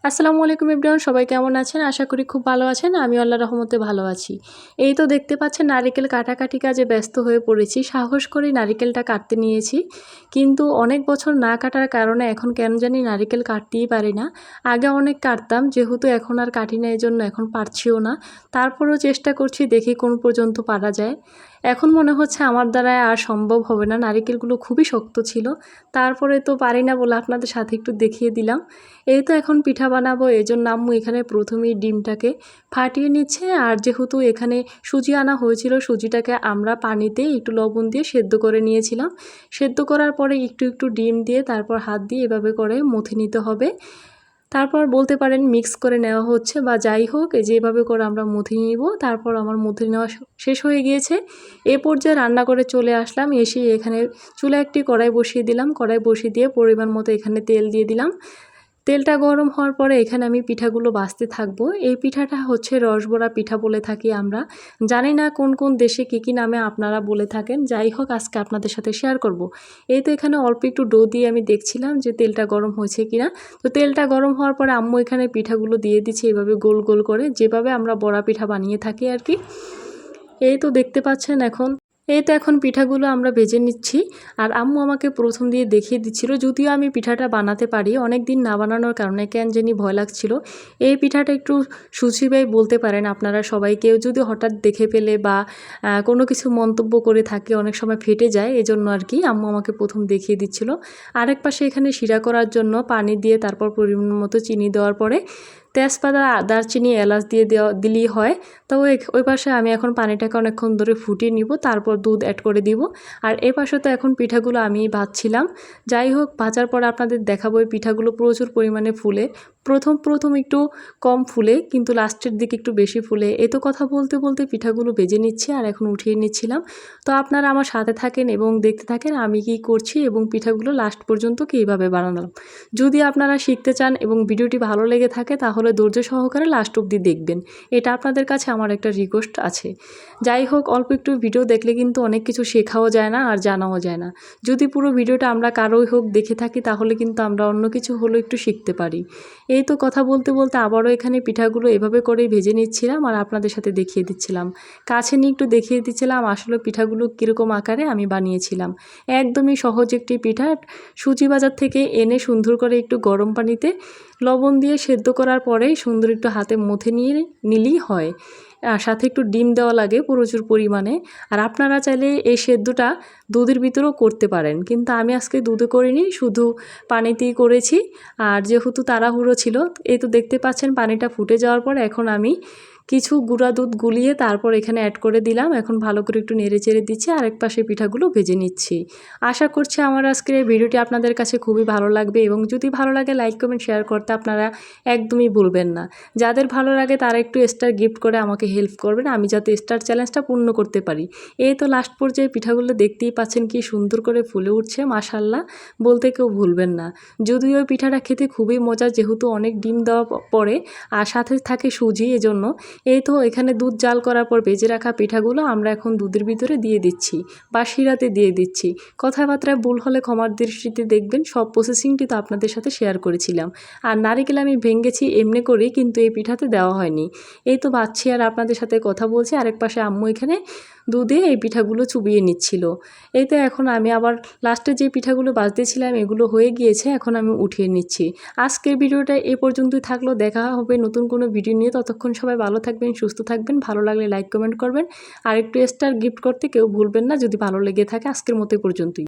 আসসালামু আলাইকুম এভরিওয়ান, সবাই কেমন আছেন? আশা করি খুব ভালো আছেন। আমি আল্লাহর রহমতে ভালো আছি। এই তো দেখতে পাচ্ছেন নারিকেল কাটাকাটি কাজে ব্যস্ত হয়ে পড়েছি। সাহস করেই নারিকেলটা কাটতে নিয়েছি। কিন্তু অনেক বছর না কাটার কারণে এখন কেন জানি নারিকেল কাটতেই পারি না। আগে অনেক কাটতাম, যেহেতু এখন আর কাটি না এজন্য এখন পারছিও না। তারপরেও চেষ্টা করছি, দেখি কোন পর্যন্ত পারা যায়। এখন মনে হচ্ছে আমার দ্বারা আর সম্ভব হবে না। নারিকেলগুলো খুবই শক্ত ছিল। তারপরে তো পারি না বলে আপনাদের সাথে একটু দেখিয়ে দিলাম। এই তো এখন পিঠা বানাবো, এজন্য আম্মু এখানে প্রথমেই ডিমটাকে ফাটিয়ে নিচ্ছে। আর যেহেতু এখানে সুজি আনা হয়েছিল, সুজিটাকে আমরা পানিতে একটু লবণ দিয়ে সেদ্ধ করে নিয়েছিলাম। সেদ্ধ করার পরে একটু একটু ডিম দিয়ে তারপর হাত দিয়ে এভাবে করে মথে নিতে হবে। তারপর বলতে পারেন মিক্স করে নেওয়া হচ্ছে বা যাই হোক, এই যে এভাবে করে আমরা মথে নিব। তারপর আমার মথে নেওয়া শেষ হয়ে গিয়েছে। এ পর্যায়ে রান্না করে চলে আসলাম। এসে এখানে চুলায় একটি কড়াই বসিয়ে দিলাম। কড়াই বসিয়ে দিয়ে পরিমাণ মতো এখানে তেল দিয়ে দিলাম। তেলটা গরম হওয়ার পরে এখানে আমি পিঠাগুলো ভাজতে থাকবো। এই পিঠাটা হচ্ছে রসবড়া পিঠা বলে থাকি আমরা। জানি না কোন কোন দেশে কী নামে আপনারা বলে থাকেন। যাই হোক, আজকে আপনাদের সাথে শেয়ার করব। এই তো এখানে অল্প একটু ডো দিয়ে আমি দেখছিলাম যে তেলটা গরম হয়েছে কিনা। তো তেলটা গরম হওয়ার পরে আম্মু এখানে পিঠাগুলো দিয়ে দিচ্ছে এভাবে গোল গোল করে, যেভাবে আমরা বড়া পিঠা বানিয়ে থাকি আর কি। এই তো দেখতে পাচ্ছেন এখন পিঠাগুলো আমরা ভেজে নিচ্ছি। আর আম্মু আমাকে প্রথম দিয়ে দেখিয়ে দিচ্ছিল, যদিও আমি পিঠাটা বানাতে পারি, অনেক দিন না বানানোর কারণে কেন জানি ভয় লাগছিল। এই পিঠাটা একটু সুচিবাই বলতে পারেন আপনারা সবাই। কেউ যদি হঠাৎ দেখে ফেলে বা কোনো কিছু মন্তব্য করে থাকে, অনেক সময় ফেটে যায়, এজন্য আর কি আম্মু আমাকে প্রথম দেখিয়ে দিচ্ছিল। আরেক পাশে এখানে শিরা করার জন্য পানি দিয়ে তারপর পরিমাণ মতো চিনি দেওয়ার পরে তেজপাতা, দারচিনি, এলাচ দিয়ে দিলেই হয়। তো ওই পাশে আমি এখন পানিটাকে অনেকক্ষণ ধরে ফুটিয়ে নিব, তারপর দুধ অ্যাড করে দিব। আর এই পাশে তো এখন পিঠাগুলো আমি ভাজছিলাম। যাই হোক, ভাজার পর আপনাদের দেখাবো এই পিঠাগুলো প্রচুর পরিমাণে ফুলে। প্রথম একটু কম ফুলে, কিন্তু লাস্টের দিকে একটু বেশি ফুলে। এই তো কথা বলতে বলতে পিঠাগুলো ভেজে নিচ্ছি আর এখন উঠিয়ে নিচ্ছিলাম। তো আপনারা আমার সাথে থাকেন এবং দেখতে থাকেন আমি কি করছি এবং পিঠাগুলো লাস্ট পর্যন্ত কীভাবে বানালাম। যদি আপনারা শিখতে চান এবং ভিডিওটি ভালো লেগে থাকে তাহলে ধৈর্য সহকারে লাস্ট অবধি দেখবেন। এটা আপনাদের কাছে আমার একটা রিকোয়েস্ট আছে। যাই হোক, অল্প একটু ভিডিও দেখলে কিন্তু অনেক কিছু শেখাও যায় না আর জানাও যায় না। যদি পুরো ভিডিওটা আমরা কারোই হোক দেখে থাকি তাহলে কিন্তু আমরা অন্য কিছু হলেও একটু শিখতে পারি। এই তো কথা বলতে বলতে আবারও এখানে পিঠাগুলো এভাবে করেই ভেজে নিচ্ছিলাম আর আপনাদের সাথে দেখিয়ে দিচ্ছিলাম। কাছে নিয়ে একটু দেখিয়ে দিচ্ছিলাম আসলে পিঠাগুলো কীরকম আকারে আমি বানিয়েছিলাম। একদমই সহজ একটি পিঠা। সুজি বাজার থেকে এনে সুন্দর করে একটু গরম পানিতে লবণ দিয়ে সেদ্ধ করার পরে সুন্দর একটু হাতে মথে নিলেই হয়। আর সাথে একটু ডিম দেওয়া লাগে প্রচুর পরিমাণে। আর আপনারা চাইলে এই সেদ্ধটা দুধের ভিতরেও করতে পারেন, কিন্তু আমি আজকে দুধে করিনি, শুধু পানিতেই করেছি। আর যেহেতু তাড়াহুড়ো ছিল, এই তো দেখতে পাচ্ছেন পানিটা ফুটে যাওয়ার পর এখন আমি কিছু গুঁড়া দুধ গুলিয়ে তারপর এখানে অ্যাড করে দিলাম। এখন ভালো করে একটু নেড়ে চেড়ে দিচ্ছি, আরেক পাশে পিঠাগুলো ভেজে নিচ্ছি। আশা করছি আমার আজকের এই ভিডিওটি আপনাদের কাছে খুবই ভালো লাগবে এবং যদি ভালো লাগে লাইক কমেন্ট শেয়ার করতে আপনারা একদমই ভুলবেন না। যাদের ভালো লাগে তারা একটু স্টার গিফট করে আমাকে হেল্প করবেন, আমি যাতে স্টার চ্যালেঞ্জটা পূর্ণ করতে পারি। এই তো লাস্ট পর্যায়ে পিঠাগুলো দেখতেই পাচ্ছেন কি সুন্দর করে ফুলে উঠছে, মাশাআল্লাহ বলতে কেউ ভুলবেন না। যদিও ওই পিঠাটা খেতে খুবই মজা, যেহেতু অনেক ডিম দেওয়া পড়ে আর সাথে থাকে সুজি, এজন্য। এই তো এখানে দুধ জাল করার পর ভেজে রাখা পিঠাগুলো আমরা এখন দুধের ভিতরে দিয়ে দিচ্ছি বা শিরাতে দিয়ে দিচ্ছি। কথাবার্তায় ভুল হলে ক্ষমার দৃষ্টিতে দেখবেন, সব প্রসেসিংটি তো আপনাদের সাথে শেয়ার করেছিলাম। আর নারিকেল আমি ভেঙেছি এমনি করে, কিন্তু এই পিঠাতে দেওয়া হয়নি। এই তো ভাজছি আর আপনাদের সাথে কথা বলছি, আরেক পাশে আম্মু এখানে দুধে এই পিঠাগুলো চুবিয়ে নিচ্ছিল। এই তো এখন আমি আবার লাস্টে যে পিঠাগুলো ভাজতেছিলাম এগুলো হয়ে গিয়েছে, এখন আমি উঠিয়ে নিচ্ছি। আজকের ভিডিওটা এ পর্যন্তই থাকলো, দেখা হবে নতুন কোনো ভিডিও নিয়ে। ততক্ষণ সবাই ভালো থাকবেন, সুস্থ থাকবেন। ভালো লাগলে লাইক কমেন্ট করবেন আর একটু স্টার গিফট করতে কেউ ভুলবেন না যদি ভালো লেগে থাকে। আজকের মতো পর্যন্তই।